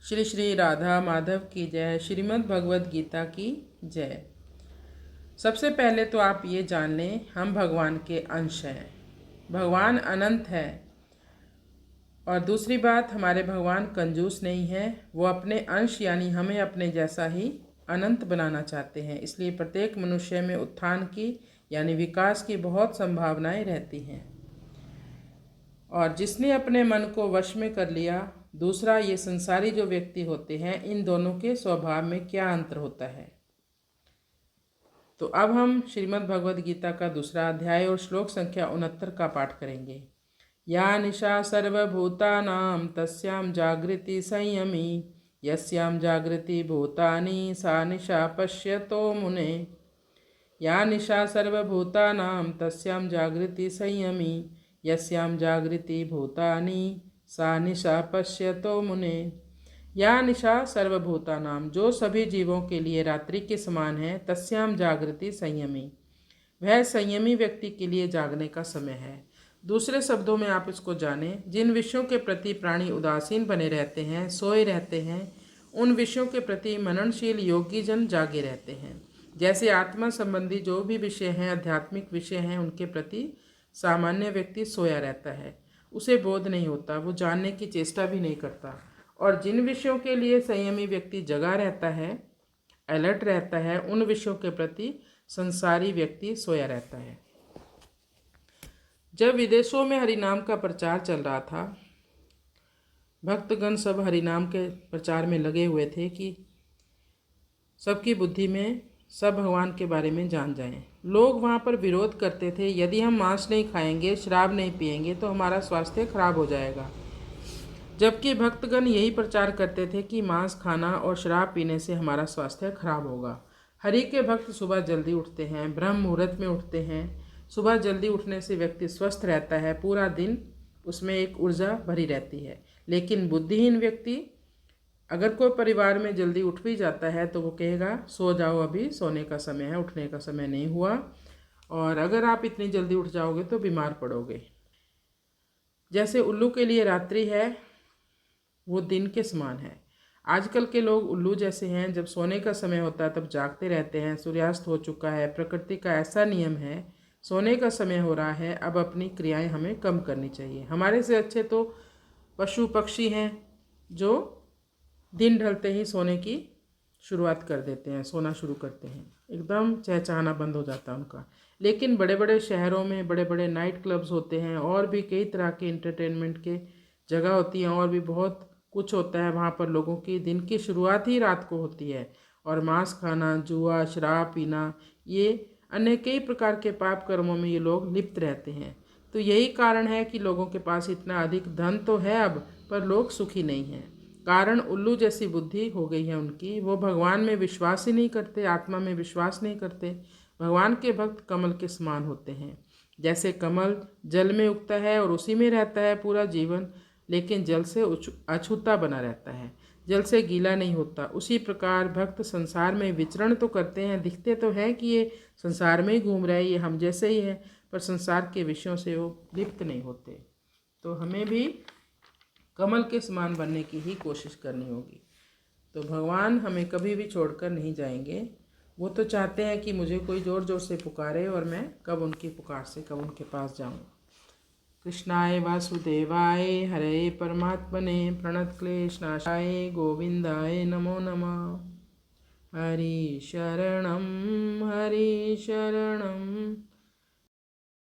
श्री श्री राधा माधव की जय। श्रीमद् भगवद गीता की जय। सबसे पहले तो आप ये जान लें, हम भगवान के अंश हैं। भगवान अनंत है। और दूसरी बात, हमारे भगवान कंजूस नहीं है। वो अपने अंश यानी हमें अपने जैसा ही अनंत बनाना चाहते हैं। इसलिए प्रत्येक मनुष्य में उत्थान की यानी विकास की बहुत संभावनाएं रहती हैं। और जिसने अपने मन को वश में कर लिया, दूसरा ये संसारी जो व्यक्ति होते हैं, इन दोनों के स्वभाव में क्या अंतर होता है। तो अब हम श्रीमद् भगवद गीता का दूसरा अध्याय और श्लोक संख्या 69 का पाठ करेंगे। या निशा सर्वभूतानां तस्यां जागृति संयमी, यस्यां जागृति भूतानि सा निशा पश्यतो मुने। या निशा सर्वभूतानां तस्यां जागृति संयमी, यस्यां जागृति भूतानि सा निशा पश्यतो मुने। या निशा सर्वभूतानां, जो सभी जीवों के लिए रात्रि के समान है, तस्यां जागृति संयमी, वह संयमी व्यक्ति के लिए जागने का समय है। दूसरे शब्दों में आप इसको जानें, जिन विषयों के प्रति प्राणी उदासीन बने रहते हैं, सोए रहते हैं, उन विषयों के प्रति मननशील योगी जन जागे रहते हैं। जैसे आत्मा संबंधी जो भी विषय हैं, आध्यात्मिक विषय हैं, उनके प्रति सामान्य व्यक्ति सोया रहता है, उसे बोध नहीं होता, वो जानने की चेष्टा भी नहीं करता। और जिन विषयों के लिए संयमी व्यक्ति जगा रहता है, अलर्ट रहता है, उन विषयों के प्रति संसारी व्यक्ति सोया रहता है। जब विदेशों में हरिनाम का प्रचार चल रहा था, भक्तगण सब हरिनाम के प्रचार में लगे हुए थे कि सबकी बुद्धि में सब भगवान के बारे में जान जाएं। लोग वहाँ पर विरोध करते थे, यदि हम मांस नहीं खाएंगे, शराब नहीं पिएंगे तो हमारा स्वास्थ्य खराब हो जाएगा। जबकि भक्तगण यही प्रचार करते थे कि मांस खाना और शराब पीने से हमारा स्वास्थ्य खराब होगा। हरि के भक्त सुबह जल्दी उठते हैं, ब्रह्म मुहूर्त में उठते हैं। सुबह जल्दी उठने से व्यक्ति स्वस्थ रहता है, पूरा दिन उसमें एक ऊर्जा भरी रहती है। लेकिन बुद्धिहीन व्यक्ति, अगर कोई परिवार में जल्दी उठ भी जाता है तो वो कहेगा सो जाओ, अभी सोने का समय है, उठने का समय नहीं हुआ, और अगर आप इतनी जल्दी उठ जाओगे तो बीमार पड़ोगे। जैसे उल्लू के लिए रात्रि है, वो दिन के समान है। आजकल के लोग उल्लू जैसे हैं, जब सोने का समय होता है तब जागते रहते हैं। सूर्यास्त हो चुका है, प्रकृति का ऐसा नियम है, सोने का समय हो रहा है, अब अपनी क्रियाएं हमें कम करनी चाहिए। हमारे से अच्छे तो पशु पक्षी हैं जो दिन ढलते ही सोने की शुरुआत कर देते हैं, सोना शुरू करते हैं, एकदम चहचहाना बंद हो जाता है उनका। लेकिन बड़े बड़े शहरों में बड़े बड़े नाइट क्लब्स होते हैं, और भी कई तरह के इंटरटेनमेंट के जगह होती हैं, और भी बहुत कुछ होता है। वहाँ पर लोगों की दिन की शुरुआत ही रात को होती है। और मांस खाना, जुआ, शराब पीना, ये अन्य कई प्रकार के पाप कर्मों में ये लोग लिप्त रहते हैं। तो यही कारण है कि लोगों के पास इतना अधिक धन तो है अब, पर लोग सुखी नहीं हैं। कारण उल्लू जैसी बुद्धि हो गई है उनकी। वो भगवान में विश्वास ही नहीं करते, आत्मा में विश्वास नहीं करते। भगवान के भक्त कमल के समान होते हैं। जैसे कमल जल में उगता है और उसी में रहता है पूरा जीवन, लेकिन जल से अछूता बना रहता है, जल से गीला नहीं होता। उसी प्रकार भक्त संसार में विचरण तो करते हैं, दिखते तो है कि ये संसार में ही घूम रहे हैं, ये हम जैसे ही हैं, पर संसार के विषयों से वो लिप्त नहीं होते। तो हमें भी कमल के समान बनने की ही कोशिश करनी होगी। तो भगवान हमें कभी भी छोड़कर नहीं जाएंगे। वो तो चाहते हैं कि मुझे कोई ज़ोर ज़ोर से पुकारे और मैं कब उनकी पुकार से कब उनके पास जाऊँ। कृष्णाय वासुदेवाय हरे परमात्मने प्रणतक्लेशनाशाय गोविंदाय नमो नमः। हरि शरणं